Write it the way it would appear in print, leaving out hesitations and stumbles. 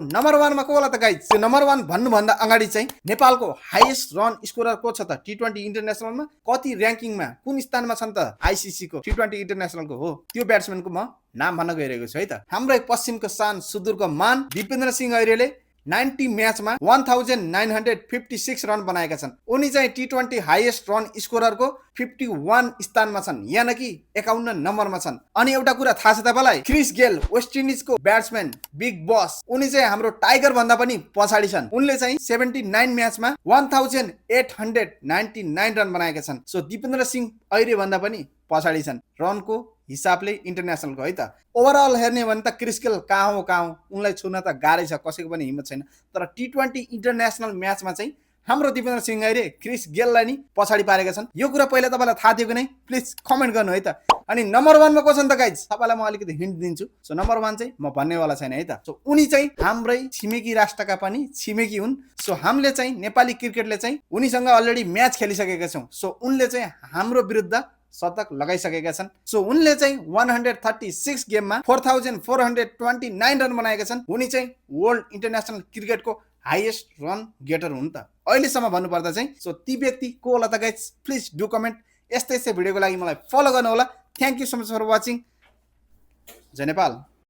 Number 1 मा को होला त गाइज? त्यो नम्बर 1 भन्नुभन्दा अगाडि चाहिँ नेपालको हाईएस्ट रन स्कोरर को छ त टी20 इन्टरनेसनलमा? कति र्याङ्किङमा कुन स्थानमा छन् त आईसीसी को टी20 इन्टरनेसनलको? हो त्यो ब्याट्सम्यानको म नाम भन्न गइरहेको छु है त। हाम्रै पश्चिमको शान सुदूरको मान दिपेन्द्र सिंह ऐरेले 90 म्याचमा 1956 रन बनाएका छन्। उनी चाहिँ टी20 हाईएस्ट रन स्कोररको 51 स्थानमा छन्, यानि कि 51 नम्बरमा छन्। अनि एउटा कुरा थाहा छ तपाईलाई, क्रिस गेल वेस्ट इन्डिजको ब्याट्सम्यान बिग बस, उनी चाहिँ हाम्रो टाइगर भन्दा पनि पछाडी छन्। उनले चाहिँ 79 म्याचमा 1899 रन बनाएका छन्। सो दिपेन्द्र सिंह ऐरे भन्दा पनि पछाडी छन् रनको हिसाबले इन्टरनेसनलको है त। ओभरअल हेर्ने भने त क्रिस गेल कहाँ हो उनलाई छुन त गाह्रै छ, कसैको पनि हिम्मत छैन। तर टी20 इन्टरनेसनल म्याचमा चाहिँ हाम्रो दिपेन्द्र सिंह ऐरे क्रिस गेललाई नि पछाडी पारेका छन्। यो कुरा पहिला तपाईलाई थाहा थियो कि नै? प्लिज कमेन्ट गर्नु है त। अनि नम्बर 1 मा को छन् त गाइज? तपाईलाई म अलिकति हिन्ट दिन्छु। सो नम्बर 1 चाहिँ म भन्नेवाला छैन है त। सो उनी चाहिँ हाम्रै छिमेकी राष्ट्रका पनि छिमेकी हुन्। सो हामीले चाहिँ नेपाली क्रिकेटले चाहिँ उनीसँग अलरेडी म्याच खेलिसकेका छौँ। सो उनले चाहिँ हाम्रो विरुद्ध शतक लगाइसकेका छन्। सो उनले चाहिँ 136 गेममा 4429 रन बनाएका छन्। उनी चाहिँ वर्ल्ड इन्टरनेसनल क्रिकेटको हाईएस्ट रन गेटर हुन् त अहिलेसम्म भन्नुपर्दा चाहिँ। सो ती व्यक्ति को होला त गाइज? Please do comment. यस्तै भिडियोको लागि मलाई फलो गर्नु होला। Thank you so much for watching. जय नेपाल।